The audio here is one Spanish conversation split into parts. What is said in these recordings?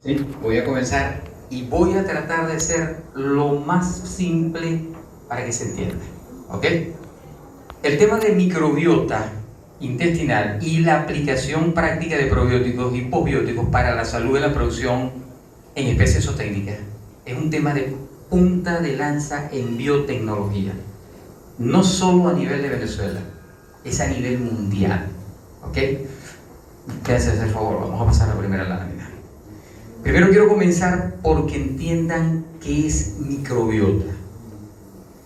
Sí, voy a comenzar y voy a tratar de ser lo más simple para que se entienda. ¿Ok? El tema de microbiota intestinal y la aplicación práctica de probióticos y posbióticos para la salud de la producción en especies zootécnicas es un tema de punta de lanza en biotecnología. No solo a nivel de Venezuela, es a nivel mundial. ¿Ok? Gracias, por favor, vamos a pasar a la primera lámina. Primero quiero comenzar porque entiendan qué es microbiota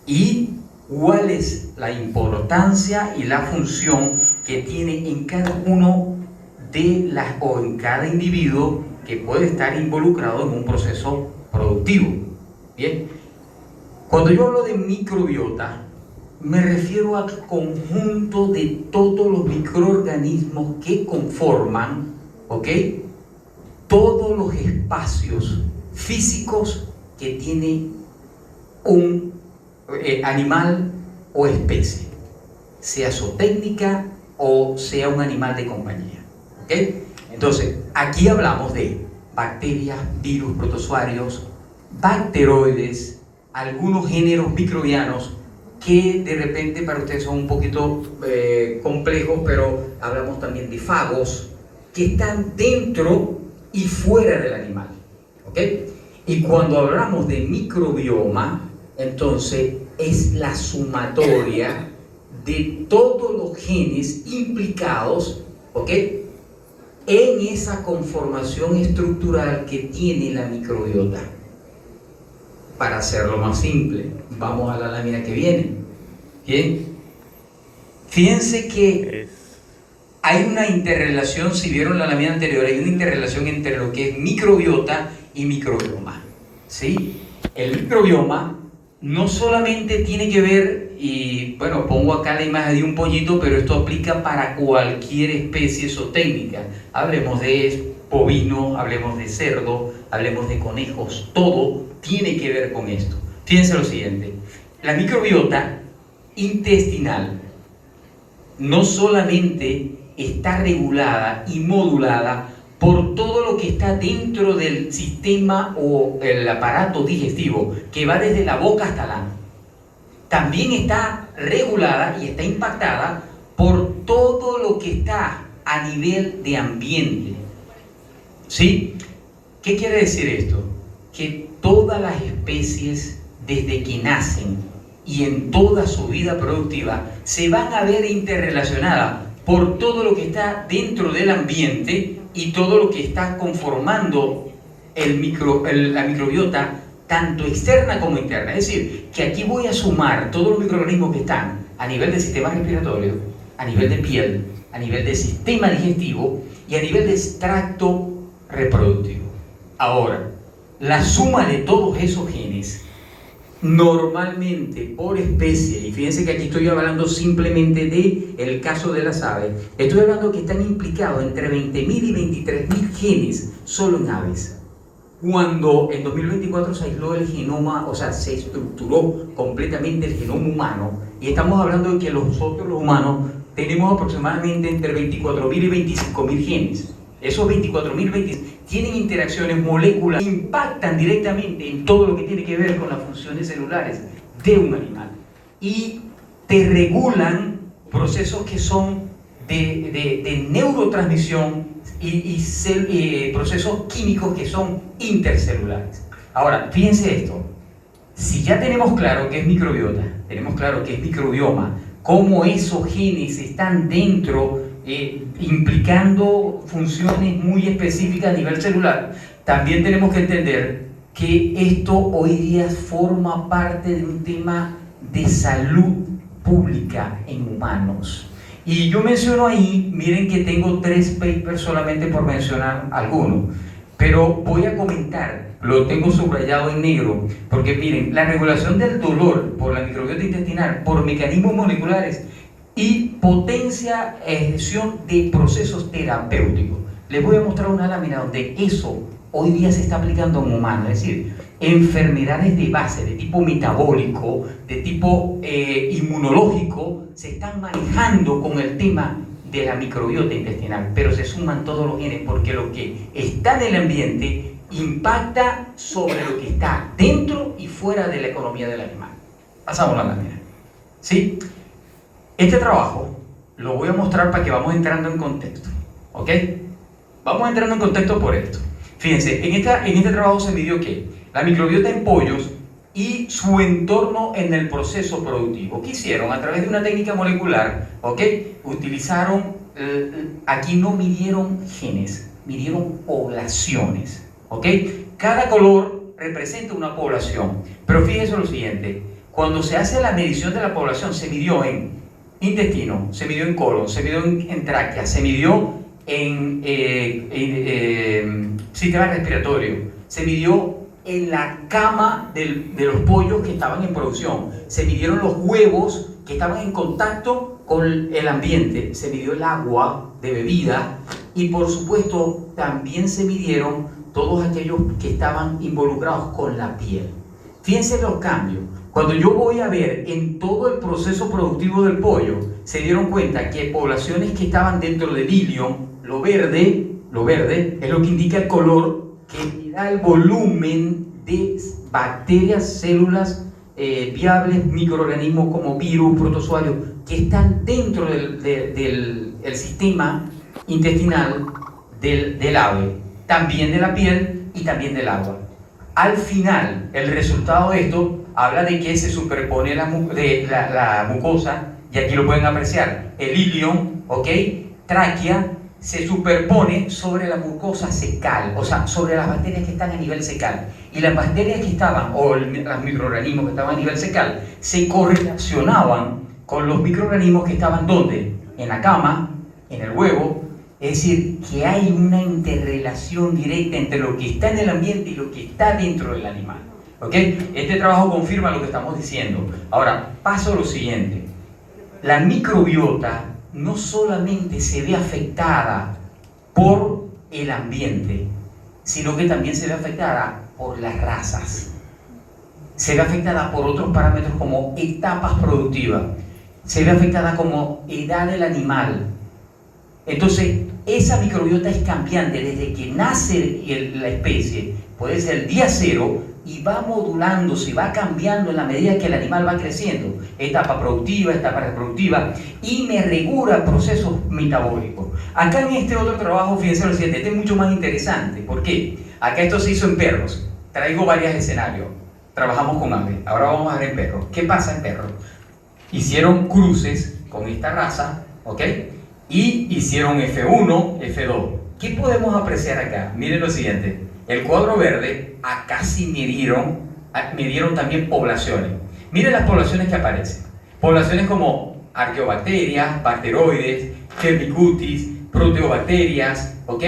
y cuál es la importancia y la función que tiene en cada uno de las o en cada individuo que puede estar involucrado en un proceso productivo. Bien, cuando yo hablo de microbiota me refiero al conjunto de todos los microorganismos que conforman, ¿ok?, todos los espacios físicos que tiene un animal o especie, sea zootécnica o sea un animal de compañía. ¿Okay? Entonces, aquí hablamos de bacterias, virus, protozoarios, bacteroides, algunos géneros microbianos que de repente para ustedes son un poquito complejos, pero hablamos también de fagos que están dentro y fuera del animal. ¿Ok? Y cuando hablamos de microbioma, entonces es la sumatoria de todos los genes implicados, ¿ok?, en esa conformación estructural que tiene la microbiota. Para hacerlo más simple, vamos a la lámina que viene. Bien, fíjense que hay una interrelación, si vieron la lámina anterior, hay una interrelación entre lo que es microbiota y microbioma. ¿Sí? El microbioma no solamente tiene que ver, y bueno, pongo acá la imagen de un pollito, pero esto aplica para cualquier especie zootécnica. Hablemos de bovino, hablemos de cerdo, hablemos de conejos, todo tiene que ver con esto. Fíjense lo siguiente, la microbiota intestinal no solamente está regulada y modulada por todo lo que está dentro del sistema o el aparato digestivo, que va desde la boca hasta el ano. También está regulada y está impactada por todo lo que está a nivel de ambiente. ¿Sí? ¿Qué quiere decir esto? Que todas las especies, desde que nacen y en toda su vida productiva, se van a ver interrelacionadas por todo lo que está dentro del ambiente y todo lo que está conformando la microbiota, tanto externa como interna. Es decir, que aquí voy a sumar todos los microorganismos que están a nivel del sistema respiratorio, a nivel de piel, a nivel del sistema digestivo y a nivel de extracto reproductivo. Ahora, la suma de todos esos genes, normalmente por especie, y fíjense que aquí estoy hablando simplemente del caso de las aves, estoy hablando que están implicados entre 20.000 y 23.000 genes solo en aves. Cuando en 2024 se aisló el genoma, o sea, se estructuró completamente el genoma humano, y estamos hablando de que nosotros los humanos tenemos aproximadamente entre 24.000 y 25.000 genes. Esos 24.000 tienen interacciones moleculares que impactan directamente en todo lo que tiene que ver con las funciones celulares de un animal y te regulan procesos que son de neurotransmisión y procesos químicos que son intercelulares. Ahora, fíjense esto, si ya tenemos claro qué es microbiota, tenemos claro qué es microbioma, cómo esos genes están dentro, implicando funciones muy específicas a nivel celular, también tenemos que entender que esto hoy día forma parte de un tema de salud pública en humanos. Y yo menciono ahí, miren que tengo 3 papers solamente por mencionar algunos, pero voy a comentar, lo tengo subrayado en negro, porque miren, la regulación del dolor por la microbiota intestinal, por mecanismos moleculares y potencia ejecución de procesos terapéuticos. Les voy a mostrar una lámina donde eso hoy día se está aplicando en humanos, es decir, enfermedades de base, de tipo metabólico, de tipo inmunológico, se están manejando con el tema de la microbiota intestinal, pero se suman todos los genes porque lo que está en el ambiente impacta sobre lo que está dentro y fuera de la economía del animal. Pasamos la lámina. ¿Sí? Este trabajo lo voy a mostrar para que vamos entrando en contexto. ¿Ok? Vamos entrando en contexto por esto. Fíjense, en este trabajo se midió ¿qué? La microbiota en pollos y su entorno en el proceso productivo. ¿Qué hicieron? A través de una técnica molecular, ¿ok? Utilizaron, aquí no midieron genes, midieron poblaciones, ¿ok? Cada color representa una población, pero fíjense lo siguiente, cuando se hace la medición de la población se midió en intestino, se midió en colon, se midió en tráquea, se midió en sistema respiratorio, se midió en la cama de los pollos que estaban en producción, se midieron los huevos que estaban en contacto con el ambiente, se midió el agua de bebida y por supuesto también se midieron todos aquellos que estaban involucrados con la piel. Fíjense los cambios. Cuando yo voy a ver en todo el proceso productivo del pollo, se dieron cuenta que poblaciones que estaban dentro del ilion, lo verde es lo que indica el color, que da el volumen de bacterias, células viables, microorganismos como virus, protozoarios, que están dentro del sistema intestinal del ave, también de la piel y también del agua. Al final, el resultado de esto habla de que se superpone la mucosa, y aquí lo pueden apreciar, el ilion, ¿ok? Tráquea, se superpone sobre la mucosa fecal, o sea, sobre las bacterias que están a nivel fecal. Y las bacterias que estaban, o los microorganismos que estaban a nivel fecal, se correlacionaban con los microorganismos que estaban ¿dónde? En la cama, en el huevo. Es decir, que hay una interrelación directa entre lo que está en el ambiente y lo que está dentro del animal. ¿Ok? Este trabajo confirma lo que estamos diciendo. Ahora, paso a lo siguiente. La microbiota no solamente se ve afectada por el ambiente, sino que también se ve afectada por las razas. Se ve afectada por otros parámetros como etapas productivas. Se ve afectada como edad del animal. Entonces, esa microbiota es cambiante desde que nace la especie, puede ser el día cero, y va modulándose, va cambiando en la medida que el animal va creciendo. Etapa productiva, etapa reproductiva, y me regula procesos metabólicos. Acá en este otro trabajo, fíjense lo siguiente, este es mucho más interesante. ¿Por qué? Acá esto se hizo en perros. Traigo varios escenarios. Trabajamos con aves, ahora vamos a ver en perros. ¿Qué pasa en perros? Hicieron cruces con esta raza, ¿ok? Y hicieron F1, F2. ¿Qué podemos apreciar acá? Miren lo siguiente. El cuadro verde, acá sí midieron también poblaciones. Miren las poblaciones que aparecen. Poblaciones como arqueobacterias, bacteroides, firmicutes, proteobacterias, ¿ok?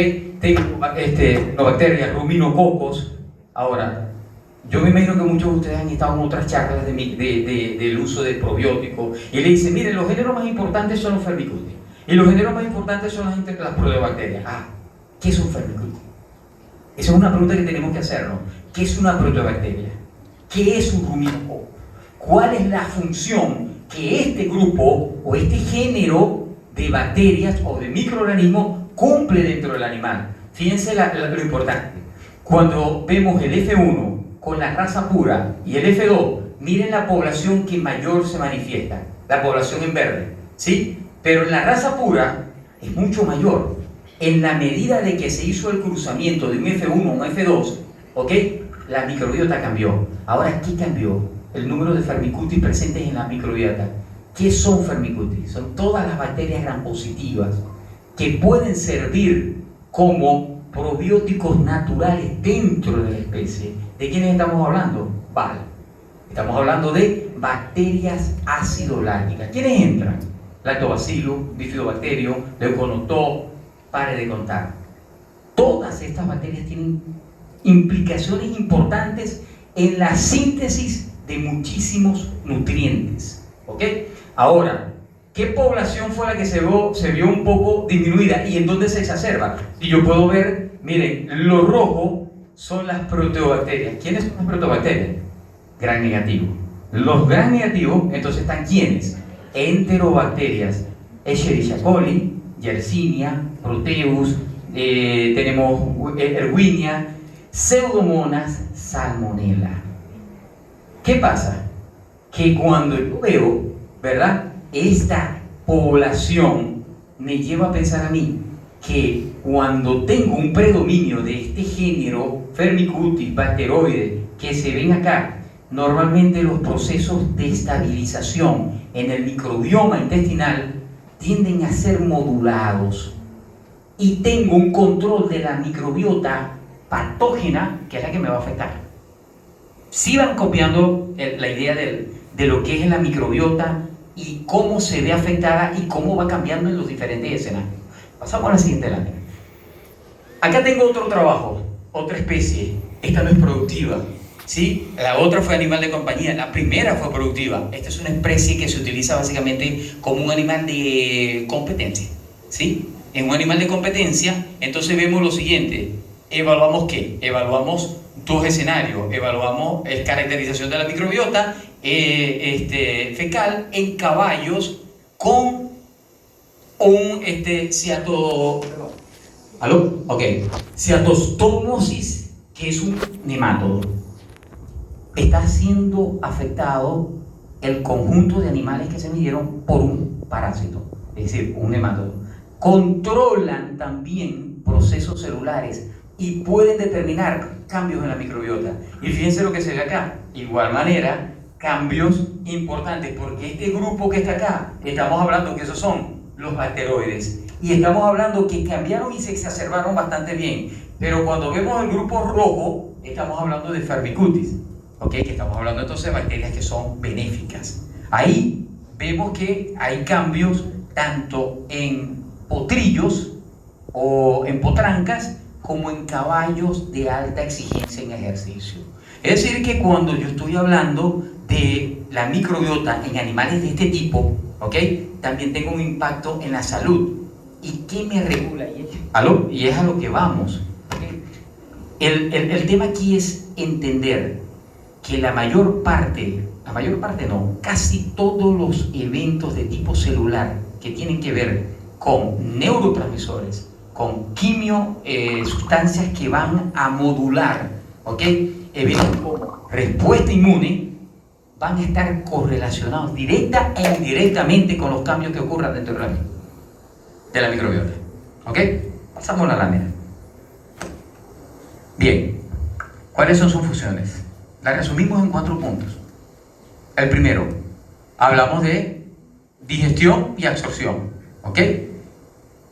Bacterias, ruminococos. Ahora, yo me imagino que muchos de ustedes han estado en otras charlas del uso de probióticos y le dicen, miren, los géneros más importantes son los firmicutes. Y los géneros más importantes son las proteobacterias. ¿Qué es un firmicute? Esa es una pregunta que tenemos que hacernos. ¿Qué es una proteobacteria? ¿Qué es un ruminococo? ¿Cuál es la función que este grupo o este género de bacterias o de microorganismos cumple dentro del animal? Fíjense lo importante. Cuando vemos el F1 con la raza pura y el F2, miren la población que mayor se manifiesta, la población en verde, ¿sí? Pero en la raza pura es mucho mayor. En la medida de que se hizo el cruzamiento de un F1 a un F2, ¿ok? La microbiota cambió. Ahora, ¿qué cambió? El número de Firmicutes presentes en la microbiota. ¿Qué son Firmicutes? Son todas las bacterias gram-positivas que pueden servir como probióticos naturales dentro de la especie. ¿De quiénes estamos hablando? Vale. Estamos hablando de bacterias ácido-lácticas. ¿Quiénes entran? Lactobacillus, Bifidobacterium, Leuconotoc, pare de contar. Todas estas bacterias tienen implicaciones importantes en la síntesis de muchísimos nutrientes. ¿Ok? Ahora, ¿qué población fue la que se vio un poco disminuida? ¿Y en dónde se exacerba? Y yo puedo ver, miren, lo rojo son las proteobacterias. ¿Quiénes son las proteobacterias? Gran negativo. Los gran negativos, entonces, ¿están quiénes? Enterobacterias, Escherichia coli, Yersinia, Proteus, tenemos Erwinia, Pseudomonas salmonella. ¿Qué pasa? Que cuando yo veo, ¿verdad?, esta población, me lleva a pensar a mí que cuando tengo un predominio de este género Firmicutes, Bacteroides, que se ven acá, normalmente los procesos de estabilización en el microbioma intestinal tienden a ser modulados y tengo un control de la microbiota patógena, que es la que me va a afectar. Si van copiando la idea de lo que es la microbiota y cómo se ve afectada y cómo va cambiando en los diferentes escenarios. Pasamos a la siguiente lámina. Acá tengo otro trabajo, otra especie. Esta no es productiva, ¿sí? La otra fue animal de compañía, la primera fue productiva. Esta es una especie que se utiliza básicamente como un animal de competencia, ¿sí? En un animal de competencia, entonces vemos lo siguiente. ¿Evaluamos qué? Evaluamos dos escenarios. Evaluamos caracterización de la microbiota fecal en caballos con un ciatostomosis, que es un nemátodo. Está siendo afectado el conjunto de animales que se midieron por un parásito, es decir, un nemátodo. Controlan también procesos celulares y pueden determinar cambios en la microbiota. Y fíjense lo que se ve acá. Igual manera, cambios importantes, porque este grupo que está acá, estamos hablando que esos son los bacteroides, y estamos hablando que cambiaron y se exacerbaron bastante bien. Pero cuando vemos el grupo rojo, estamos hablando de Firmicutes, ¿ok? Que estamos hablando entonces de bacterias que son benéficas. Ahí vemos que hay cambios tanto en potrillos o en potrancas como en caballos de alta exigencia en ejercicio. Es decir, que cuando yo estoy hablando de la microbiota en animales de este tipo, ¿ok?, también tengo un impacto en la salud. ¿Y qué me regula? Y es a lo que vamos, ¿okay? El tema aquí es entender que casi todos los eventos de tipo celular que tienen que ver con neurotransmisores, con sustancias que van a modular, ¿ok?, eventos como respuesta inmune, van a estar correlacionados directa e indirectamente con los cambios que ocurran dentro de la microbiota. ¿Ok? Pasamos a la lámina. Bien, ¿cuáles son sus funciones? Las resumimos en 4 puntos. El primero, hablamos de digestión y absorción. ¿Ok?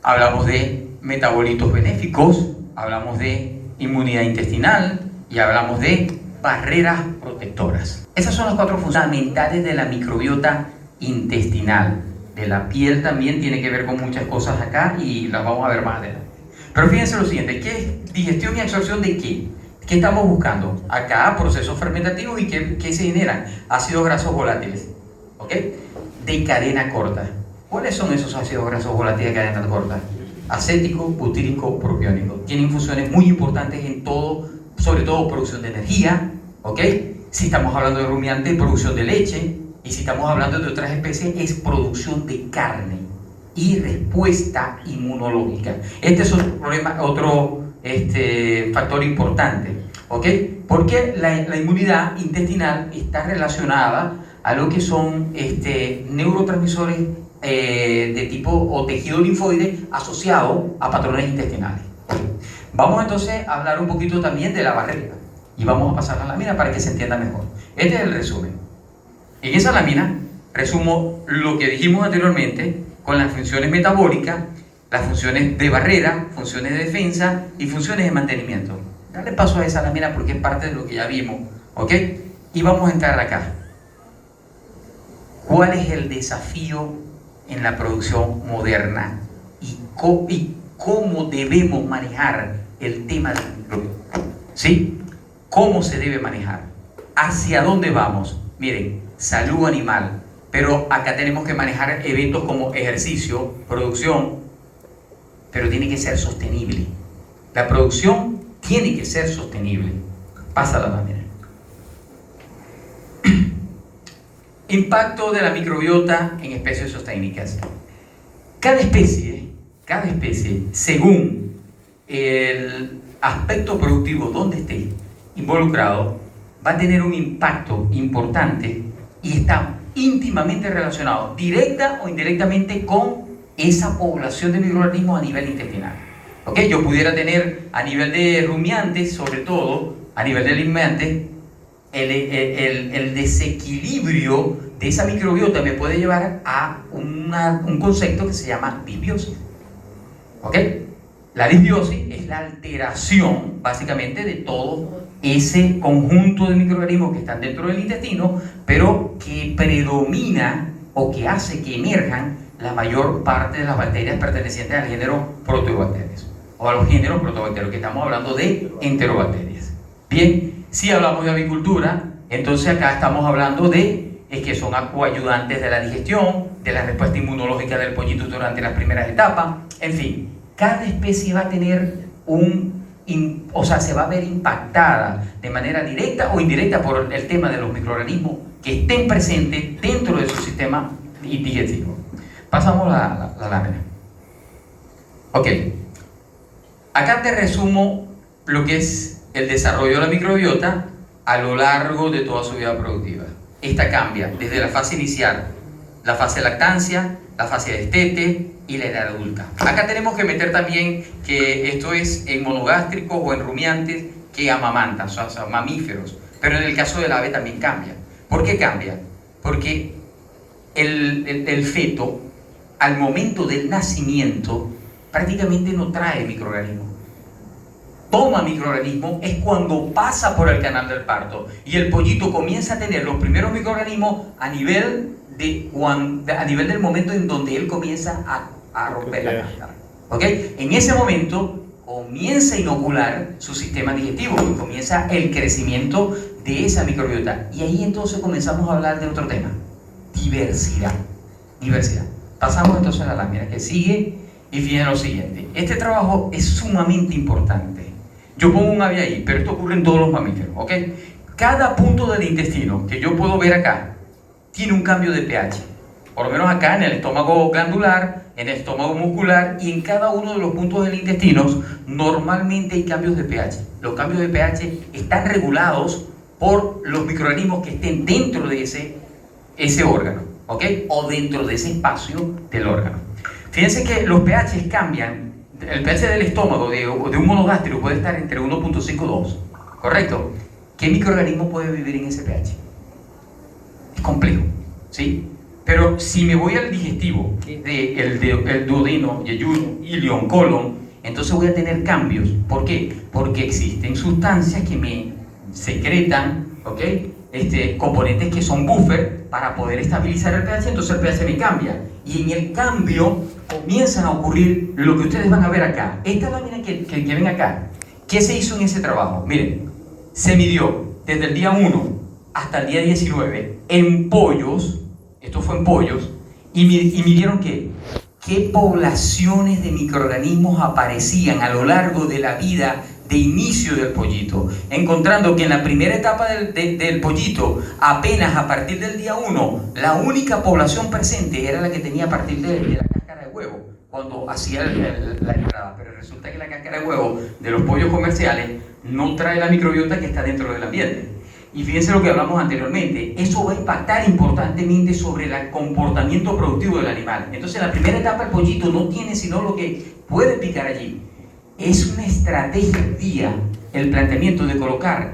Hablamos de metabolitos benéficos, hablamos de inmunidad intestinal y hablamos de barreras protectoras. Esas son las 4 funciones fundamentales de la microbiota intestinal. De la piel también tiene que ver con muchas cosas acá y las vamos a ver más adelante. Pero fíjense lo siguiente, ¿qué es digestión y absorción de qué? ¿Qué estamos buscando? Acá procesos fermentativos y ¿qué se generan? Ácidos grasos volátiles, ¿ok? De cadena corta. ¿Cuáles son esos ácidos grasos volátiles de cadena corta? Acético, butírico, propiónico. Tienen funciones muy importantes en todo, sobre todo producción de energía, ¿ok? Si estamos hablando de rumiantes, producción de leche, y si estamos hablando de otras especies, es producción de carne y respuesta inmunológica. Este es otro factor importante, ¿ok? Porque la inmunidad intestinal está relacionada a lo que son neurotransmisores de tipo o tejido linfoide asociado a patrones intestinales. Vamos entonces a hablar un poquito también de la barrera y vamos a pasar a la lámina para que se entienda mejor. Este es el resumen. En esa lámina resumo lo que dijimos anteriormente con las funciones metabólicas, las funciones de barrera, funciones de defensa y funciones de mantenimiento. Dale paso a esa lámina porque es parte de lo que ya vimos, ¿ok? Y vamos a entrar acá. ¿Cuál es el desafío en la producción moderna? ¿Y cómo debemos manejar el tema del microbiota? ¿Sí? ¿Cómo se debe manejar? ¿Hacia dónde vamos? Miren, salud animal, pero acá tenemos que manejar eventos como ejercicio, producción, pero tiene que ser sostenible. La producción tiene que ser sostenible. Pasa la lámina. Impacto de la microbiota en especies zoosténicas. Cada especie, según aspecto productivo donde esté involucrado, va a tener un impacto importante y está íntimamente relacionado, directa o indirectamente, con esa población de microorganismos a nivel intestinal. ¿Ok? Yo pudiera tener a nivel de rumiantes, sobre todo, a nivel de alimentos, el desequilibrio de esa microbiota me puede llevar a un concepto que se llama disbiosis. ¿Ok? La disbiosis es la alteración, básicamente, de todo ese conjunto de microorganismos que están dentro del intestino, pero que predomina o que hace que emerjan la mayor parte de las bacterias pertenecientes al género Proteobacterias, o a los géneros Proteobacterios, que estamos hablando de enterobacterias. Bien, si hablamos de avicultura, entonces acá estamos hablando de que son coayudantes de la digestión, de la respuesta inmunológica del pollito durante las primeras etapas. En fin, cada especie va a tener se va a ver impactada de manera directa o indirecta por el tema de los microorganismos que estén presentes dentro de su sistema digestivo. Pasamos la lámina. Ok. Acá te resumo lo que es el desarrollo de la microbiota a lo largo de toda su vida productiva. Esta cambia desde la fase inicial, la fase de lactancia, la fase de destete y la edad adulta. Acá tenemos que meter también que esto es en monogástricos o en rumiantes que amamantan, o sea, mamíferos. Pero en el caso del ave también cambia. ¿Por qué cambia? Porque el feto, al momento del nacimiento, prácticamente no trae microorganismos. Toma microorganismos es cuando pasa por el canal del parto y el pollito comienza a tener los primeros microorganismos a nivel del momento en donde él comienza a romper la cáscara. ¿Ok? En ese momento comienza a inocular su sistema digestivo y comienza el crecimiento de esa microbiota. Y ahí entonces comenzamos a hablar de otro tema: diversidad. Pasamos entonces a la lámina que sigue y fíjense lo siguiente. Este trabajo es sumamente importante. Yo pongo un ave ahí, pero esto ocurre en todos los mamíferos, ¿ok? Cada punto del intestino que yo puedo ver acá tiene un cambio de pH. Por lo menos acá en el estómago glandular, en el estómago muscular y en cada uno de los puntos del intestino normalmente hay cambios de pH. Los cambios de pH están regulados por los microorganismos que estén dentro de ese órgano, ¿ok? O dentro de ese espacio del órgano. Fíjense que los pH cambian. El pH del estómago de un monogástrico puede estar entre 1.5 y 2, ¿correcto? ¿Qué microorganismo puede vivir en ese pH? Es complejo, ¿sí? Pero si me voy al digestivo, el duodeno, yeyuno, ilion, colon, entonces voy a tener cambios. ¿Por qué? Porque existen sustancias que me secretan, ¿ok? Componentes que son buffer para poder estabilizar el pH, entonces el pH me cambia. Y en el cambio comienzan a ocurrir lo que ustedes van a ver acá. Esta lámina que ven acá, ¿qué se hizo en ese trabajo? Miren, se midió desde el día 1 hasta el día 19 en pollos, esto fue en pollos, y midieron qué poblaciones de microorganismos aparecían a lo largo de la vida de inicio del pollito, encontrando que en la primera etapa del pollito, apenas a partir del día 1, la única población presente era la que tenía a partir de la cáscara de huevo, cuando hacía la entrada. Pero resulta que la cáscara de huevo de los pollos comerciales no trae la microbiota que está dentro del ambiente. Y fíjense lo que hablamos anteriormente, eso va a impactar importantemente sobre el comportamiento productivo del animal. Entonces en la primera etapa el pollito no tiene sino lo que puede picar allí. Es una estrategia el planteamiento de colocar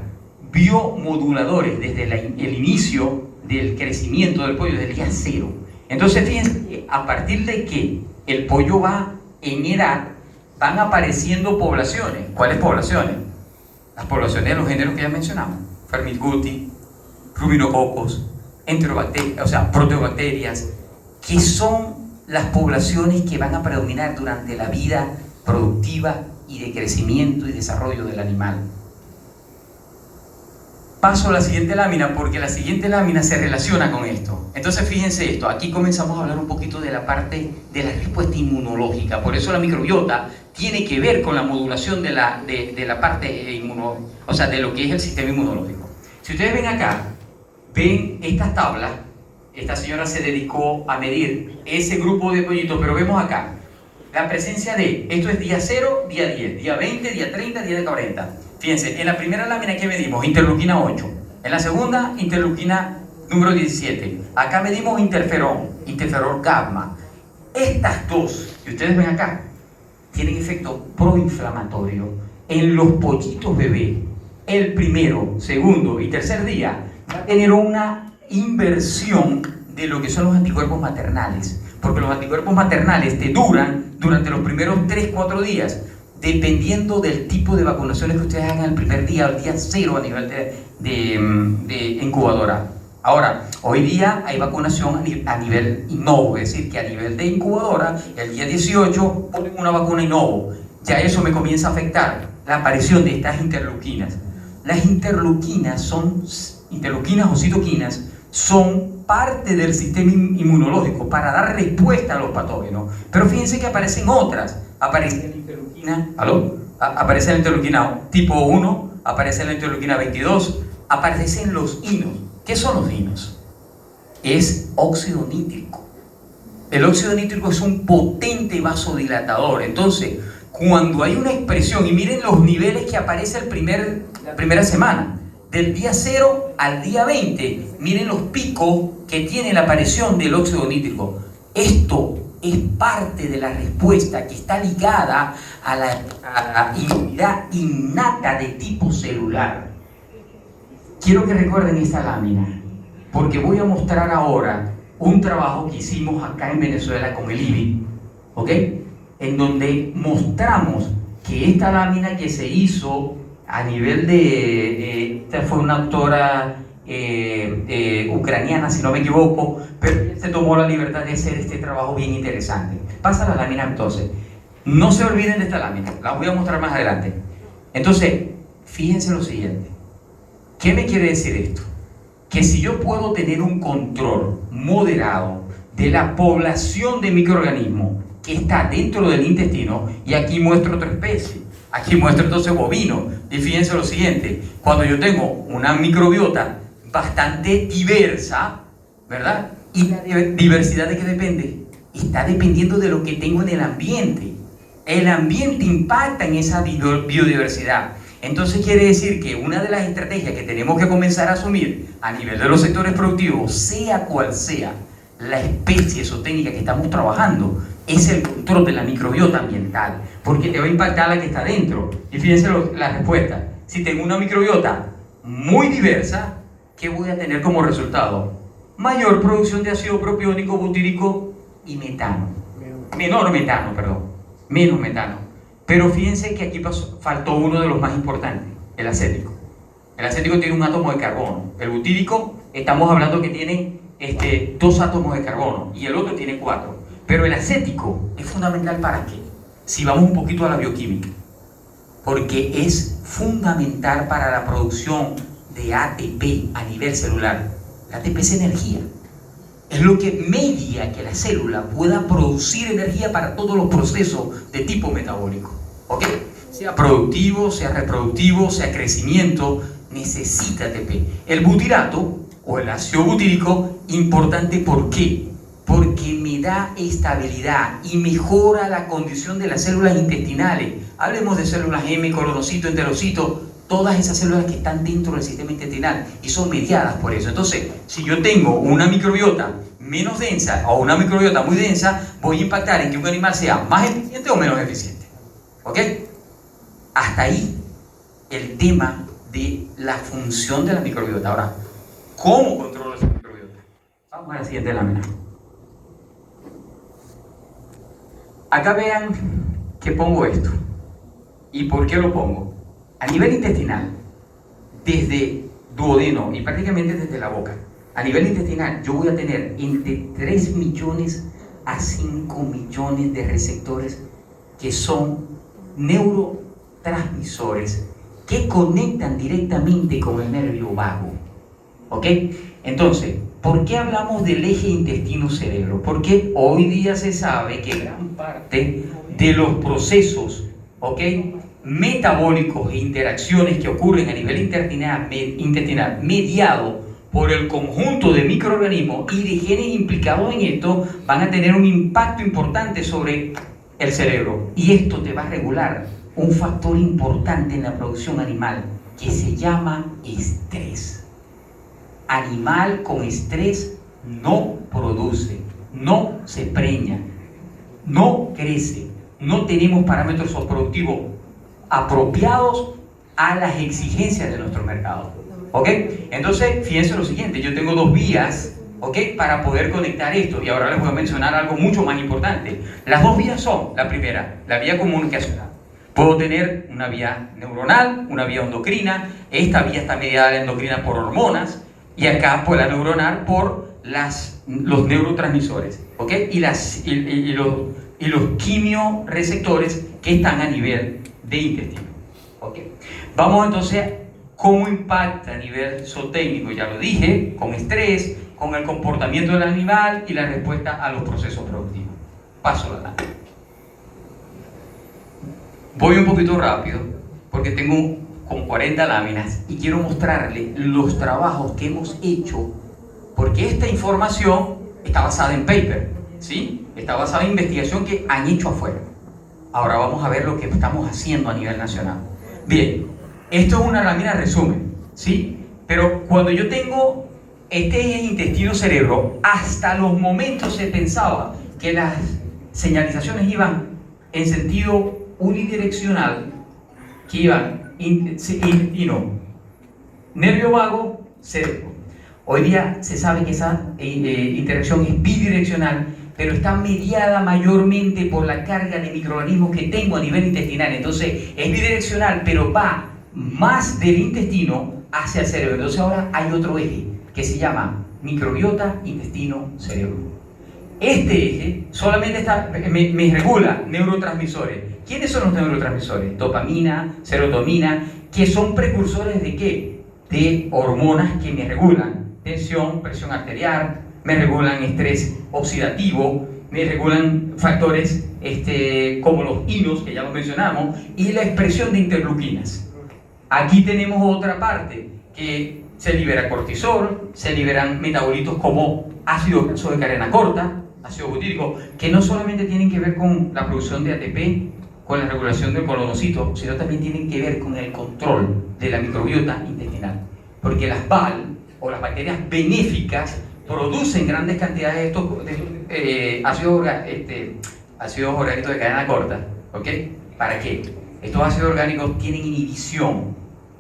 biomoduladores desde el inicio del crecimiento del pollo, desde el día 0. Entonces fíjense que a partir de que el pollo va en edad, van apareciendo poblaciones. ¿Cuáles poblaciones? Las poblaciones de los géneros que ya mencionamos: Firmicutes, Ruminococos, enterobacterias, o sea, proteobacterias, que son las poblaciones que van a predominar durante la vida productiva y de crecimiento y desarrollo del animal. Paso a la siguiente lámina porque la siguiente lámina se relaciona con esto. Entonces fíjense esto, aquí comenzamos a hablar un poquito de la parte de la respuesta inmunológica. Por eso la microbiota tiene que ver con la modulación de la parte inmunológica, o sea, de lo que es el sistema inmunológico. Si ustedes ven acá, ven estas tablas, esta señora se dedicó a medir ese grupo de pollitos, pero vemos acá, la presencia de, esto es día 0, día 10, día 20, día 30, día 40. Fíjense, en la primera lámina que medimos, interleuquina 8. En la segunda, interleuquina número 17. Acá medimos interferón gamma. Estas dos, que ustedes ven acá, tienen efecto proinflamatorio en los pollitos bebés. El primero, segundo y tercer día va a tener una inversión de lo que son los anticuerpos maternales, porque los anticuerpos maternales te duran durante los primeros 3-4 días, dependiendo del tipo de vacunaciones que ustedes hagan el primer día, al día 0 a nivel de incubadora. Ahora, hoy día hay vacunación a nivel innovo, es decir, que a nivel de incubadora, el día 18 ponen una vacuna innovo. Ya eso me comienza a afectar la aparición de estas interleuquinas. Las interleuquinas o citoquinas, son parte del sistema inmunológico para dar respuesta a los patógenos. Pero fíjense que aparecen otras. Aparece la interleuquina, aparece la interleuquina tipo 1, aparece la interleuquina 22, aparecen los inos. ¿Qué son los inos? Es óxido nítrico. El óxido nítrico es un potente vasodilatador. Entonces, cuando hay una expresión, y miren los niveles que aparece la primera semana, del día 0 al día 20, miren los picos que tiene la aparición del óxido nítrico. Esto es parte de la respuesta que está ligada a la inmunidad innata de tipo celular. Quiero que recuerden esta lámina, porque voy a mostrar ahora un trabajo que hicimos acá en Venezuela con el IBI, ¿ok? En donde mostramos que esta lámina que se hizo a nivel de, esta fue una autora ucraniana, si no me equivoco, pero se tomó la libertad de hacer este trabajo bien interesante. Pasa la lámina entonces. No se olviden de esta lámina, la voy a mostrar más adelante. Entonces, fíjense lo siguiente. ¿Qué me quiere decir esto? Que si yo puedo tener un control moderado de la población de microorganismos que está dentro del intestino, y aquí muestro otra especie, aquí muestro entonces bovino, y fíjense lo siguiente, cuando yo tengo una microbiota bastante diversa, ¿verdad? ¿Y la diversidad de qué depende? Está dependiendo de lo que tengo en el ambiente. El ambiente impacta en esa biodiversidad. Entonces quiere decir que una de las estrategias que tenemos que comenzar a asumir a nivel de los sectores productivos, sea cual sea la especie zootécnica que estamos trabajando, es el control de la microbiota ambiental, porque te va a impactar la que está dentro. Y fíjense la respuesta. Si tengo una microbiota muy diversa, ¿qué voy a tener como resultado? Mayor producción de ácido propiónico, butírico y metano. Menos metano. Pero fíjense que aquí faltó uno de los más importantes, el acético. El acético tiene un átomo de carbono. El butírico, estamos hablando que tiene 2 átomos de carbono y el otro tiene 4. Pero el acético es fundamental ¿para qué? Si vamos un poquito a la bioquímica. Porque es fundamental para la producción de ATP a nivel celular. La ATP es energía. Es lo que media que la célula pueda producir energía para todos los procesos de tipo metabólico. ¿Ok? Sea productivo, sea reproductivo, sea crecimiento, necesita ATP. El butirato o el ácido butírico, importante ¿por qué? Porque me da estabilidad y mejora la condición de las células intestinales. Hablemos de células M, colonocito, enterocito, todas esas células que están dentro del sistema intestinal y son mediadas por eso. Entonces, si yo tengo una microbiota menos densa o una microbiota muy densa, voy a impactar en que un animal sea más eficiente o menos eficiente. ¿Ok? Hasta ahí el tema de la función de la microbiota. Ahora, ¿cómo controlo esa microbiota? Vamos a la siguiente lámina. Acá vean que pongo esto. ¿Y por qué lo pongo? A nivel intestinal, desde duodeno y prácticamente desde la boca, a nivel intestinal yo voy a tener entre 3 millones a 5 millones de receptores que son neurotransmisores que conectan directamente con el nervio vago. ¿Ok? Entonces, ¿por qué hablamos del eje intestino-cerebro? Porque hoy día se sabe que gran parte de los procesos, ¿ok?, metabólicos e interacciones que ocurren a nivel intestinal mediado por el conjunto de microorganismos y de genes implicados en esto van a tener un impacto importante sobre el cerebro. Y esto te va a regular un factor importante en la producción animal que se llama estrés. Animal con estrés no produce, no se preña, no crece, no tenemos parámetros productivos apropiados a las exigencias de nuestro mercado. ¿Ok? Entonces, fíjense lo siguiente, yo tengo dos vías, ¿ok?, para poder conectar esto, y ahora les voy a mencionar algo mucho más importante. Las dos vías son, la primera, la vía comunicacional. Puedo tener una vía neuronal, una vía endocrina. Esta vía está mediada la endocrina por hormonas, y acá por la neuronal por los neurotransmisores, ¿ok? Y los quimioreceptores que están a nivel de intestino, ¿ok? Vamos entonces, ¿cómo impacta a nivel zootécnico? Ya lo dije, con estrés, con el comportamiento del animal y la respuesta a los procesos productivos. Paso la lámina. Voy un poquito rápido porque tengo como 40 láminas y quiero mostrarles los trabajos que hemos hecho, porque esta información está basada en paper, ¿sí? Está basada en investigación que han hecho afuera. Ahora vamos a ver lo que estamos haciendo a nivel nacional. Bien, esto es una lámina resumen, ¿sí? Pero cuando yo tengo este intestino-cerebro, hasta los momentos se pensaba que las señalizaciones iban en sentido unidireccional, que iban intestino, nervio vago, cerebro. Hoy día se sabe que esa interacción es bidireccional, pero está mediada mayormente por la carga de microorganismos que tengo a nivel intestinal. Entonces es bidireccional, pero va más del intestino hacia el cerebro. Entonces ahora hay otro eje que se llama microbiota, intestino, cerebro. Este eje solamente me regula neurotransmisores. ¿Quiénes son los neurotransmisores? Dopamina, serotonina, que son precursores ¿de qué? De hormonas que me regulan tensión, presión arterial, me regulan estrés oxidativo, me regulan factores como los inos, que ya los mencionamos, y la expresión de interleuquinas. Aquí tenemos otra parte, que se libera cortisol, se liberan metabolitos como ácido graso de cadena corta, ácido butírico, que no solamente tienen que ver con la producción de ATP, con la regulación del colonocito, sino también tienen que ver con el control de la microbiota intestinal. Porque las BAL, o las bacterias benéficas, producen grandes cantidades de estos ácidos orgánicos de cadena corta. ¿Ok? ¿Para qué? Estos ácidos orgánicos tienen inhibición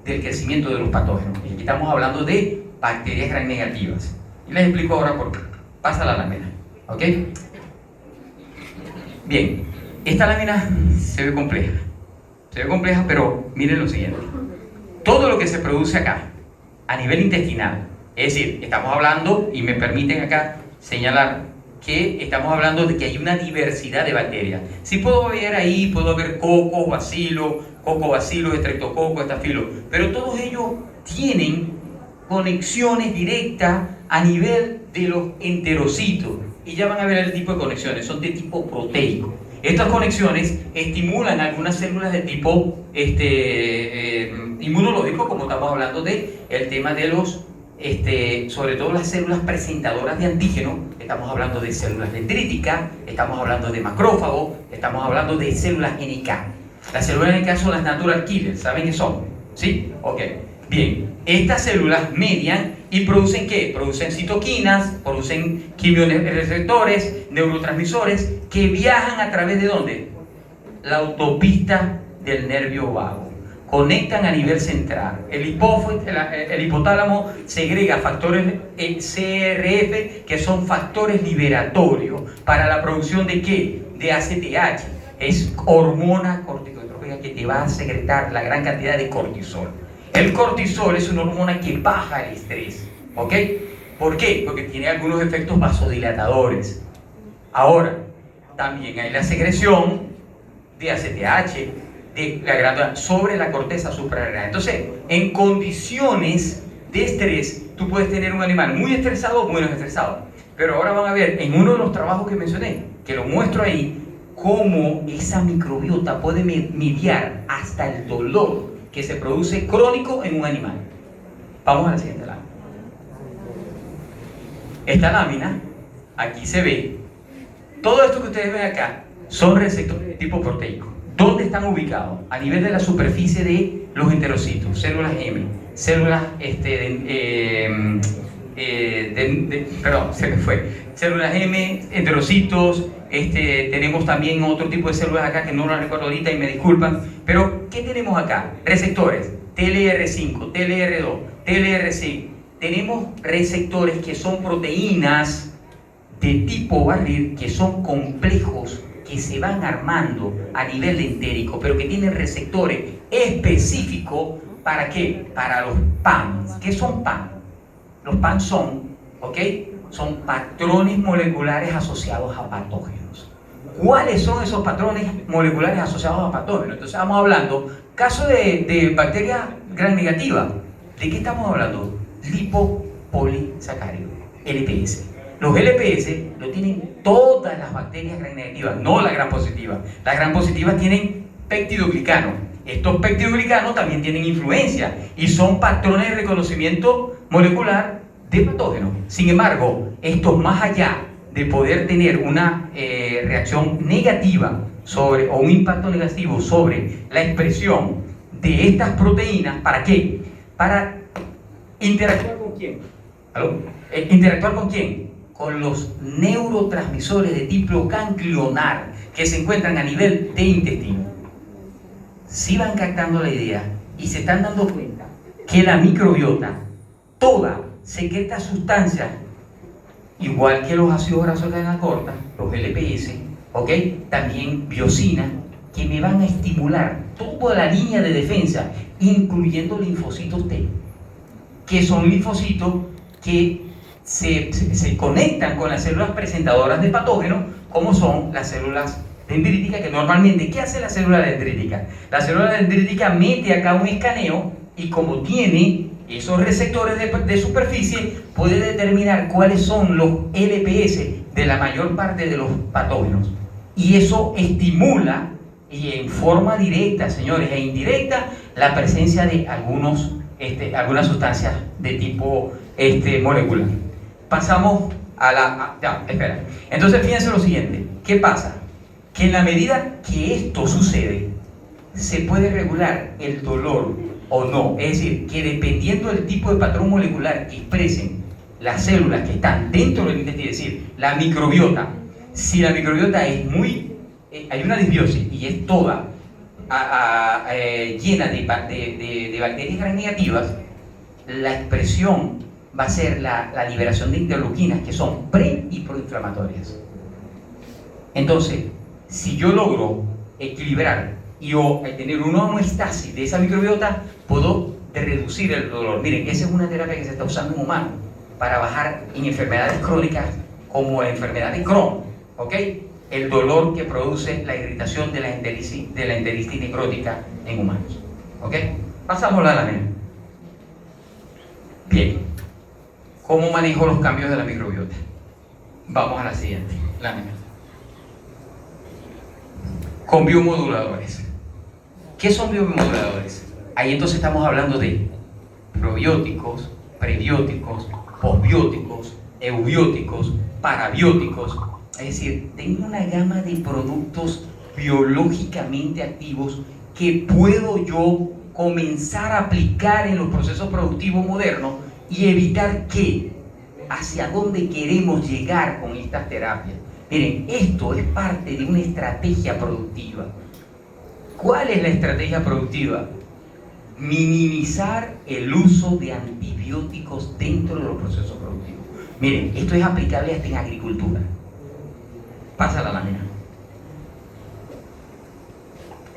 del crecimiento de los patógenos. Y aquí estamos hablando de bacterias gram negativas. Y les explico ahora por qué. Pasa la lámina. ¿Ok? Bien, esta lámina se ve compleja. Se ve compleja, pero miren lo siguiente. Todo lo que se produce acá, a nivel intestinal, es decir, estamos hablando, y me permiten acá señalar que estamos hablando de que hay una diversidad de bacterias. Sí puedo ver ahí, puedo ver cocos, bacilos, estreptococcus, estafilo, pero todos ellos tienen conexiones directas a nivel de los enterocitos. Y ya van a ver el tipo de conexiones, son de tipo proteico. Estas conexiones estimulan algunas células de tipo inmunológico, como estamos hablando de el tema de los, sobre todo las células presentadoras de antígeno. Estamos hablando de células dendríticas, estamos hablando de macrófagos, estamos hablando de células NK. Las células NK son las natural killers, ¿saben qué son? ¿Sí? Ok. Bien, estas células median y producen ¿qué? Producen citoquinas, producen quimioreceptores, neurotransmisores que viajan a través de ¿dónde? La autopista del nervio vago. Conectan a nivel central. El hipotálamo segrega factores CRF, que son factores liberatorios para la producción de ¿qué? De ACTH. Es hormona corticotrópica que te va a secretar la gran cantidad de cortisol. El cortisol es una hormona que baja el estrés, ¿ok? ¿Por qué? Porque tiene algunos efectos vasodilatadores. Ahora, también hay la secreción de ACTH, de la glándula sobre la corteza suprarrenal. Entonces, en condiciones de estrés, tú puedes tener un animal muy estresado o menos estresado. Pero ahora van a ver, en uno de los trabajos que mencioné, que lo muestro ahí, cómo esa microbiota puede mediar hasta el dolor que se produce crónico en un animal. Vamos a la siguiente lámina. Esta lámina, aquí se ve, todo esto que ustedes ven acá, Son receptores de tipo proteico. ¿Dónde están ubicados? A nivel de la superficie de los enterocitos, células M, células perdón, se me fue. Células M, enterocitos, tenemos también otro tipo de células acá que no las recuerdo ahorita y me disculpan, pero ¿qué tenemos acá? Receptores, TLR5, TLR2, TLR6. Tenemos receptores que son proteínas de tipo barril, que son complejos, que se van armando a nivel entérico, pero que tienen receptores específicos. ¿Para qué? Para los PAMs. ¿Qué son PAM? Los PAM son, ¿ok? Son patrones moleculares asociados a patógenos. ¿Cuáles son esos patrones moleculares asociados a patógenos? Entonces vamos hablando, caso de bacteria gram negativa. ¿De qué estamos hablando? Lipopolisacáridos, LPS. Los LPS lo tienen todas las bacterias gram negativas, no la gram positiva. Las gram positivas tienen peptidoglicano. Estos peptidоglicanos también tienen influencia y son patrones de reconocimiento molecular de patógenos. Sin embargo, estos, más allá de poder tener una reacción negativa sobre, o un impacto negativo sobre la expresión de estas proteínas, ¿para qué? Para interactuar con quién. ¿Aló? ¿Interactuar con quién? Con los neurotransmisores de tipo ganglionar que se encuentran a nivel de intestino. Si van captando la idea y se están dando cuenta que la microbiota toda secreta sustancias, igual que los ácidos grasos de cadena corta, los LPS, ¿ok? También biocinas, que me van a estimular toda la línea de defensa, incluyendo linfocitos T, que son linfocitos que se conectan con las células presentadoras de patógenos, como son las células dendríticas, que normalmente, ¿qué hace la célula dendrítica? La célula dendrítica mete acá un escaneo y como tiene esos receptores de superficie, puede determinar cuáles son los LPS de la mayor parte de los patógenos. Y eso estimula, y en forma directa, señores, e indirecta, la presencia de algunas sustancias de tipo molecular. Pasamos a la... espera. Entonces, fíjense lo siguiente. ¿Qué pasa? Que en la medida que esto sucede, se puede regular el dolor o no. Es decir, que dependiendo del tipo de patrón molecular que expresen las células que están dentro del intestino, es decir, la microbiota, si la microbiota es muy... hay una disbiosis y es toda llena de bacterias gram negativas, la expresión va a ser la liberación de interleuquinas, que son pre y proinflamatorias. Entonces, si yo logro equilibrar y tener una homeostasis de esa microbiota, puedo reducir el dolor. Miren, esa es una terapia que se está usando en humanos para bajar en enfermedades crónicas como la enfermedad de Crohn, ¿ok? El dolor que produce la irritación de la enteritis necrótica en humanos, ¿ok? Pasamos a la lámina. Bien, ¿cómo manejo los cambios de la microbiota? Vamos a la siguiente lámina. Con biomoduladores. ¿Qué son biomoduladores? Ahí entonces estamos hablando de probióticos, prebióticos, posbióticos, eubióticos, parabióticos. Es decir, tengo una gama de productos biológicamente activos que puedo yo comenzar a aplicar en los procesos productivos modernos y evitar que, hacia dónde queremos llegar con estas terapias. Miren, esto es parte de una estrategia productiva. ¿Cuál es la estrategia productiva? Minimizar el uso de antibióticos dentro de los procesos productivos. Miren, esto es aplicable hasta en agricultura. Pasa la lámina.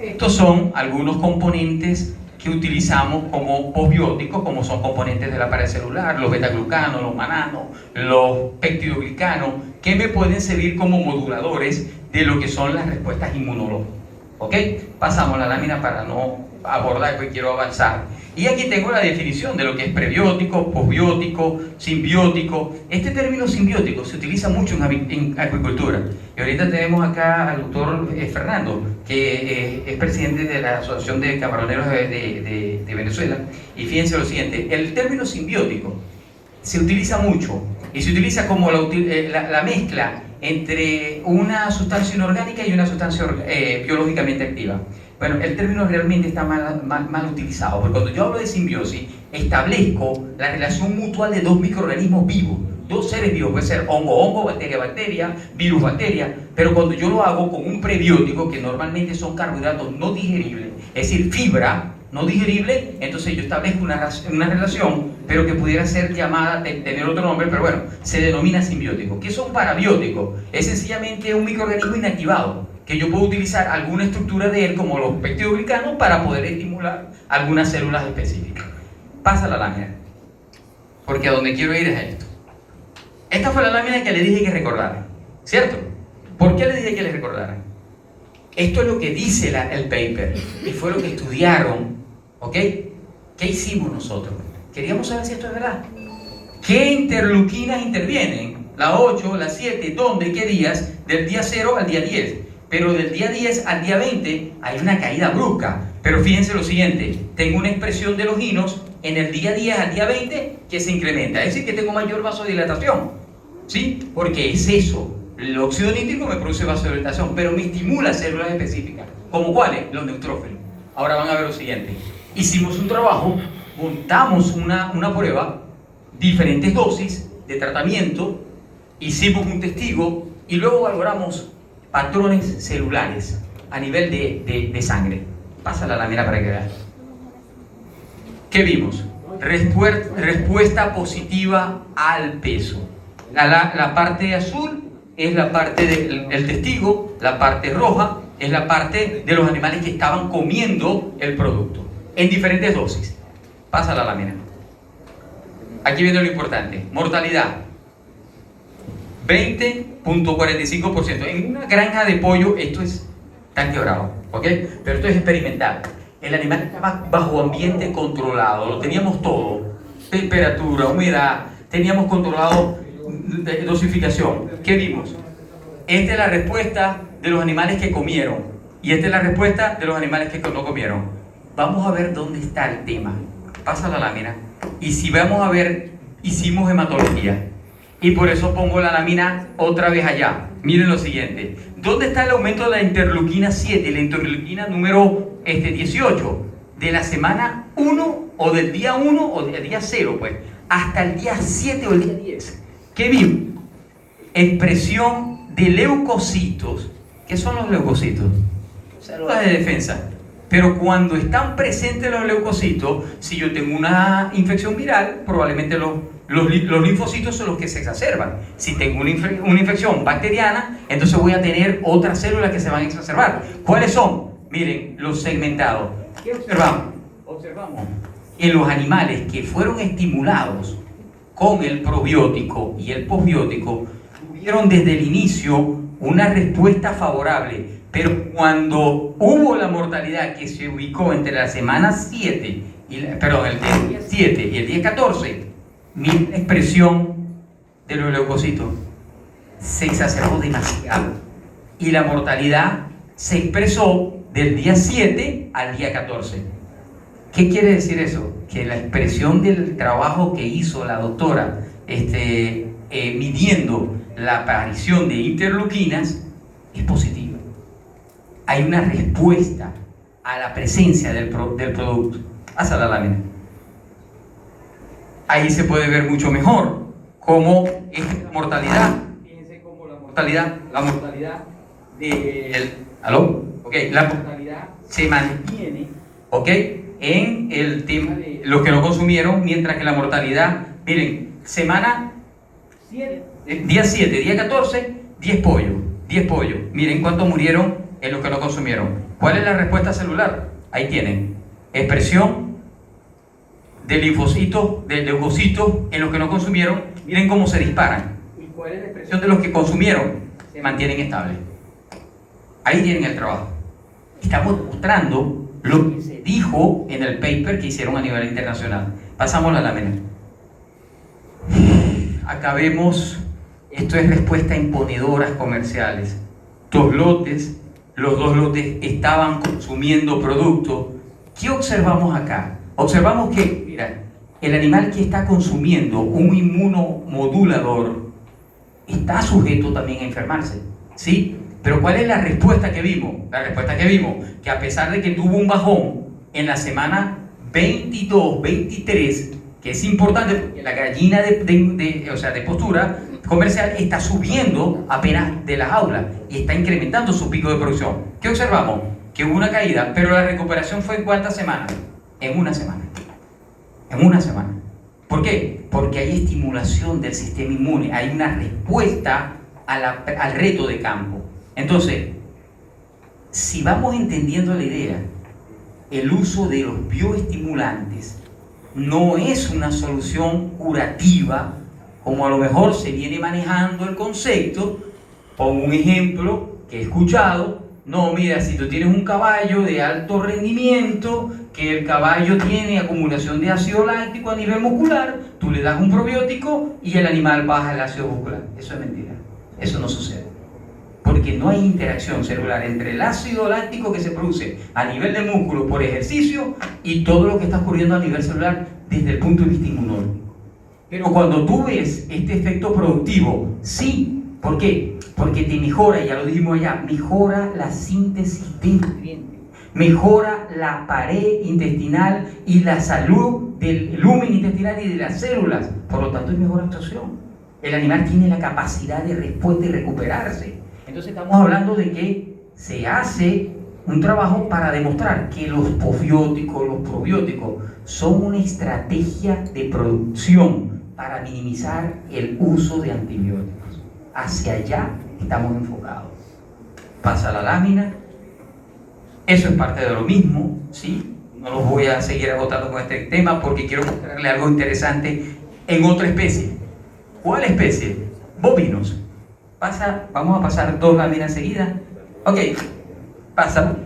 Estos son algunos componentes que utilizamos como posbióticos, como son componentes de la pared celular, los betaglucanos, los mananos, los peptidoglicanos, que me pueden servir como moduladores de lo que son las respuestas inmunológicas. ¿Ok? Pasamos la lámina para no abordar, porque quiero avanzar. Y aquí tengo la definición de lo que es prebiótico, posbiótico, simbiótico. Este término simbiótico se utiliza mucho en agricultura. Y ahorita tenemos acá al doctor Fernando, que es presidente de la Asociación de Camaroneros de Venezuela. Y fíjense lo siguiente, el término simbiótico se utiliza mucho y se utiliza como la mezcla entre una sustancia inorgánica y una sustancia biológicamente activa. Bueno, el término realmente está mal utilizado, porque cuando yo hablo de simbiosis, establezco la relación mutual de dos microorganismos vivos, dos seres vivos, puede ser hongo, bacteria, virus, bacteria, pero cuando yo lo hago con un prebiótico, que normalmente son carbohidratos no digeribles, es decir, fibra no digerible, entonces yo establezco una relación, pero que pudiera ser llamada, tener otro nombre, pero bueno, se denomina simbiótico. ¿Qué es un parabiótico? Es sencillamente un microorganismo inactivado, que yo puedo utilizar alguna estructura de él, como los peptidoglicanos, para poder estimular algunas células específicas. Pasa la lámina, porque a donde quiero ir es a esto. Esta fue la lámina que le dije que recordaran, ¿cierto? ¿Por qué le dije que le recordaran? Esto es lo que dice el paper, y fue lo que estudiaron, ¿ok? ¿Qué hicimos nosotros? Queríamos saber si esto es verdad. ¿Qué interleuquinas intervienen? La 8, la 7, ¿dónde? ¿Qué días? Del día 0 al día 10. Pero del día 10 al día 20 hay una caída brusca. Pero fíjense lo siguiente, tengo una expresión de los ginos en el día 10 al día 20 que se incrementa. Es decir, que tengo mayor vasodilatación, ¿sí? Porque es eso. El óxido nítrico me produce vasodilatación, pero me estimula células específicas. ¿Como cuáles? Los neutrófilos. Ahora van a ver lo siguiente. Hicimos un trabajo, montamos una prueba, diferentes dosis de tratamiento, hicimos un testigo y luego valoramos patrones celulares a nivel de sangre. Pasa la lámina para que vean. ¿Qué vimos? Respuesta positiva al peso. La parte azul es la parte del testigo, la parte roja es la parte de los animales que estaban comiendo el producto, en diferentes dosis. Pasa la lámina. Aquí viene lo importante. Mortalidad. 20.45%. En una granja de pollo esto está quebrado, ¿ok? Pero esto es experimental. El animal estaba bajo ambiente controlado, lo teníamos todo. Temperatura, humedad, teníamos controlado dosificación. ¿Qué vimos? Esta es la respuesta de los animales que comieron y esta es la respuesta de los animales que no comieron. Vamos a ver dónde está el tema. Pasa la lámina. Y si vamos a ver, hicimos hematología. Y por eso pongo la lámina otra vez allá. Miren lo siguiente. ¿Dónde está el aumento de la interleuquina 7? La interleuquina número 18. De la semana 1 o del día 1 o del día 0, pues, hasta el día 7 o el día 10. ¿Qué vimos? Expresión de leucocitos. ¿Qué son los leucocitos? Células de defensa. Pero cuando están presentes los leucocitos, si yo tengo una infección viral, probablemente los linfocitos son los que se exacerban. Si tengo una infección bacteriana, entonces voy a tener otras células que se van a exacerbar. ¿Cuáles son? Miren, los segmentados. ¿Qué observamos? Observamos en los animales que fueron estimulados con el probiótico y el posbiótico, tuvieron desde el inicio una respuesta favorable. Pero cuando hubo la mortalidad que se ubicó entre la semana 7, el día 7 y el día 14, mi expresión de los leucocitos se exacerbó demasiado. Y la mortalidad se expresó del día 7 al día 14. ¿Qué quiere decir eso? Que la expresión del trabajo que hizo la doctora midiendo la aparición de interleuquinas es positiva. Hay una respuesta a la presencia del producto. Haz la lámina. Ahí se puede ver mucho mejor cómo es la mortalidad. Fíjense cómo la mortalidad ¿aló? Ok, la mortalidad se mantiene, ok, en el tema de los que no consumieron, mientras que la mortalidad, miren, semana 7, día 7, día 14, 10 pollos. Miren cuántos murieron en los que no consumieron. ¿Cuál es la respuesta celular? Ahí tienen. Expresión de linfocitos, de leucocitos en los que no consumieron. Miren cómo se disparan. ¿Y cuál es la expresión de los que consumieron? Se mantienen estables. Ahí tienen el trabajo. Estamos demostrando lo que se dijo en el paper que hicieron a nivel internacional. Pasamos la lámina. Acá vemos, esto es respuesta a imponedoras comerciales. Los dos lotes estaban consumiendo producto. ¿Qué observamos acá? Observamos que, mira, el animal que está consumiendo un inmunomodulador está sujeto también a enfermarse, ¿sí? Pero ¿cuál es la respuesta que vimos? La respuesta que vimos, que a pesar de que tuvo un bajón en la semana 22, 23, que es importante porque la gallina de postura comercial está subiendo apenas de las aulas y está incrementando su pico de producción. ¿Qué observamos? Que hubo una caída, pero la recuperación fue ¿en cuántas semanas? En una semana. En una semana. ¿Por qué? Porque hay estimulación del sistema inmune, hay una respuesta al reto de campo. Entonces, si vamos entendiendo la idea, el uso de los bioestimulantes no es una solución curativa, como a lo mejor se viene manejando el concepto. Pongo un ejemplo que he escuchado. No, mira, si tú tienes un caballo de alto rendimiento, que el caballo tiene acumulación de ácido láctico a nivel muscular, tú le das un probiótico y el animal baja el ácido muscular. Eso es mentira. Eso no sucede. Porque no hay interacción celular entre el ácido láctico que se produce a nivel de músculo por ejercicio y todo lo que está ocurriendo a nivel celular desde el punto de vista inmunológico. Pero cuando tú ves este efecto productivo, sí. ¿Por qué? Porque te mejora, ya lo dijimos allá, mejora la síntesis de nutrientes, mejora la pared intestinal y la salud del lumen intestinal y de las células. Por lo tanto, es mejor absorción. El animal tiene la capacidad de respuesta y recuperarse. Entonces estamos hablando de que se hace un trabajo para demostrar que los posbióticos, los probióticos, son una estrategia de producción para minimizar el uso de antibióticos. Hacia allá estamos enfocados. Pasa la lámina. Eso es parte de lo mismo, ¿sí? No los voy a seguir agotando con este tema porque quiero mostrarle algo interesante en otra especie. ¿Cuál especie? Bovinos. Vamos a pasar 2 láminas seguidas. Ok, pasa.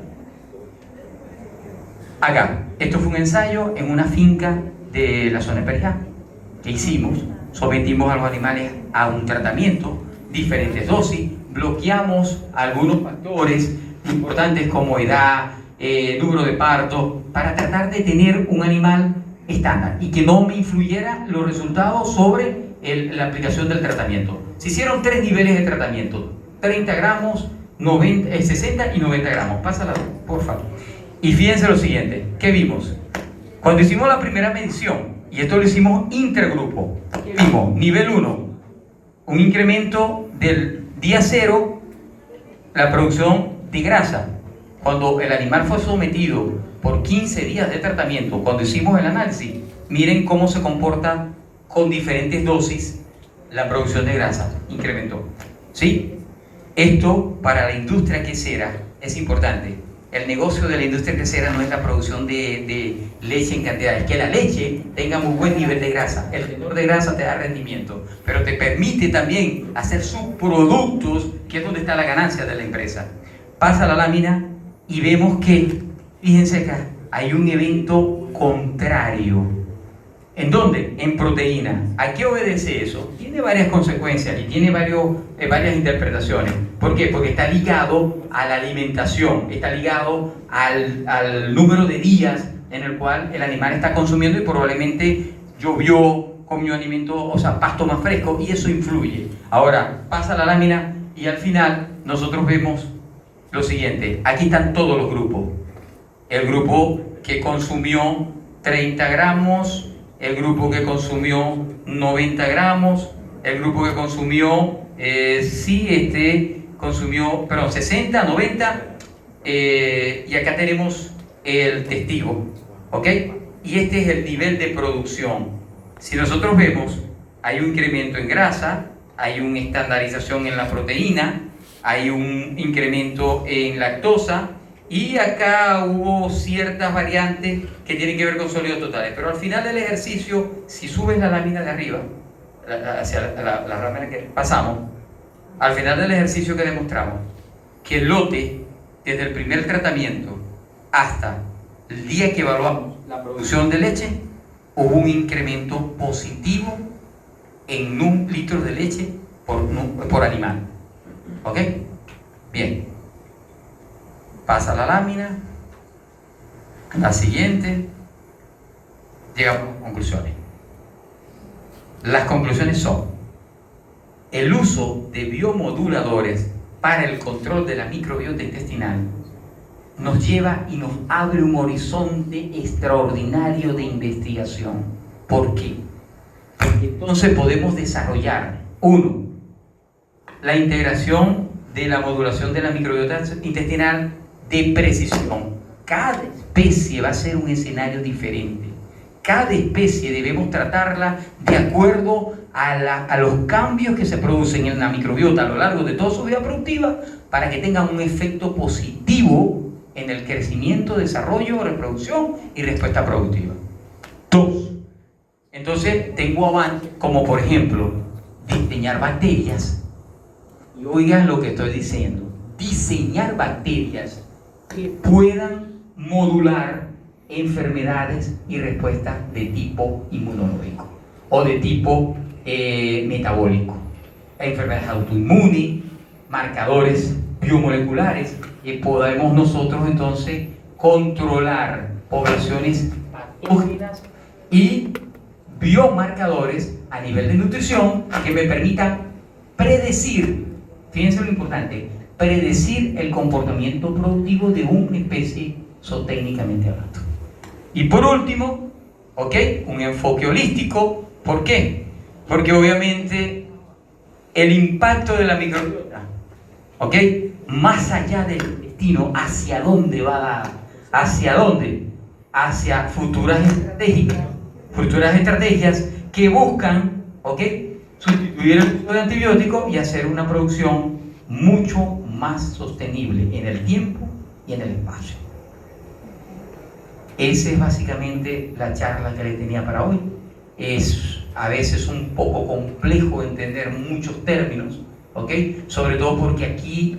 Acá, esto fue un ensayo en una finca de la zona de Perijá. ¿Qué hicimos? Sometimos a los animales a un tratamiento, diferentes dosis, bloqueamos algunos factores importantes como edad, número de parto, para tratar de tener un animal estándar y que no me influyera los resultados sobre la aplicación del tratamiento. Se hicieron 3 niveles de tratamiento, 30 gramos, 60 y 90 gramos. Pásala, por favor. Y fíjense lo siguiente, ¿qué vimos? Cuando hicimos la primera medición, y esto lo hicimos intergrupo, ¿qué vimos? Nivel 1, un incremento del día 0, la producción de grasa. Cuando el animal fue sometido por 15 días de tratamiento, cuando hicimos el análisis, miren cómo se comporta con diferentes dosis la producción de grasa, incrementó. ¿Sí? Esto para la industria quesera es importante. El negocio de la industria quesera no es la producción de leche en cantidad, es que la leche tenga muy buen nivel de grasa. El tenor de grasa te da rendimiento, pero te permite también hacer subproductos, que es donde está la ganancia de la empresa. Pasa la lámina y vemos que, fíjense acá, hay un evento contrario. ¿En dónde? En proteína. ¿A qué obedece eso? Tiene varias consecuencias y tiene varias interpretaciones. ¿Por qué? Porque está ligado a la alimentación, está ligado al número de días en el cual el animal está consumiendo y probablemente llovió, comió alimento, o sea, pasto más fresco, y eso influye. Ahora, pasa la lámina y al final nosotros vemos lo siguiente. Aquí están todos los grupos. El grupo que consumió 30 gramos, el grupo que consumió 90 gramos, el grupo que consumió, consumió, perdón, 60, 90, y acá tenemos el testigo, ¿ok? Y este es el nivel de producción. Si nosotros vemos, hay un incremento en grasa, hay una estandarización en la proteína, hay un incremento en lactosa, y acá hubo ciertas variantes que tienen que ver con sólidos totales. Pero al final del ejercicio, si subes la lámina de arriba, hacia la lámina que pasamos, al final del ejercicio que demostramos, que el lote, desde el primer tratamiento hasta el día que evaluamos la producción de leche, hubo un incremento positivo en 1 litro de leche por animal. ¿Ok? Bien. Pasa la lámina, la siguiente, llegamos a conclusiones. Las conclusiones son, el uso de biomoduladores para el control de la microbiota intestinal nos lleva y nos abre un horizonte extraordinario de investigación. ¿Por qué? Porque entonces podemos desarrollar, uno, la integración de la modulación de la microbiota intestinal de precisión. Cada especie va a ser un escenario diferente. Cada especie debemos tratarla de acuerdo a los cambios que se producen en la microbiota a lo largo de toda su vida productiva para que tengan un efecto positivo en el crecimiento, desarrollo, reproducción y respuesta productiva. Dos, entonces tengo avances como por ejemplo diseñar bacterias. Y oigan lo que estoy diciendo, diseñar bacterias que puedan modular enfermedades y respuestas de tipo inmunológico o de tipo metabólico, enfermedades autoinmunes, marcadores biomoleculares, podemos nosotros entonces controlar poblaciones patógenas y biomarcadores a nivel de nutrición que me permitan predecir, fíjense lo importante, predecir el comportamiento productivo de una especie zootécnicamente hablando. Y por último, un enfoque holístico. ¿Por qué? Porque obviamente el impacto de la microbiota, más allá del intestino, ¿hacia dónde va? ¿Hacia dónde? Hacia futuras estrategias que buscan, sustituir el uso de antibióticos y hacer una producción mucho más sostenible en el tiempo y en el espacio. Esa es básicamente la charla que le tenía para hoy. Es a veces un poco complejo entender muchos términos, sobre todo porque aquí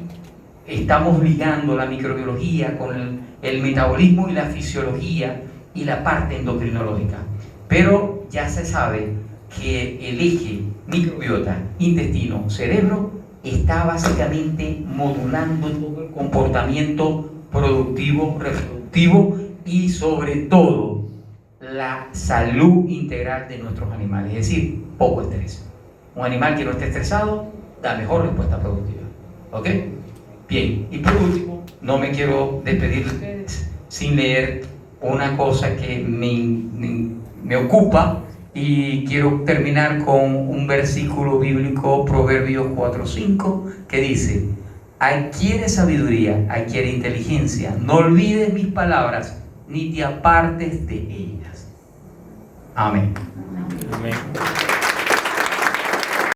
estamos ligando la microbiología con el metabolismo y la fisiología y la parte endocrinológica. Pero ya se sabe que el eje microbiota, intestino, cerebro está básicamente modulando todo el comportamiento productivo, reproductivo y sobre todo la salud integral de nuestros animales, es decir, poco estrés. Un animal que no esté estresado da mejor respuesta productiva. Bien, y por último, no me quiero despedir de ustedes sin leer una cosa que me ocupa, y quiero terminar con un versículo bíblico, Proverbios 4:5, que dice: adquiere sabiduría, adquiere inteligencia, no olvides mis palabras, ni te apartes de ellas. Amén. Amén.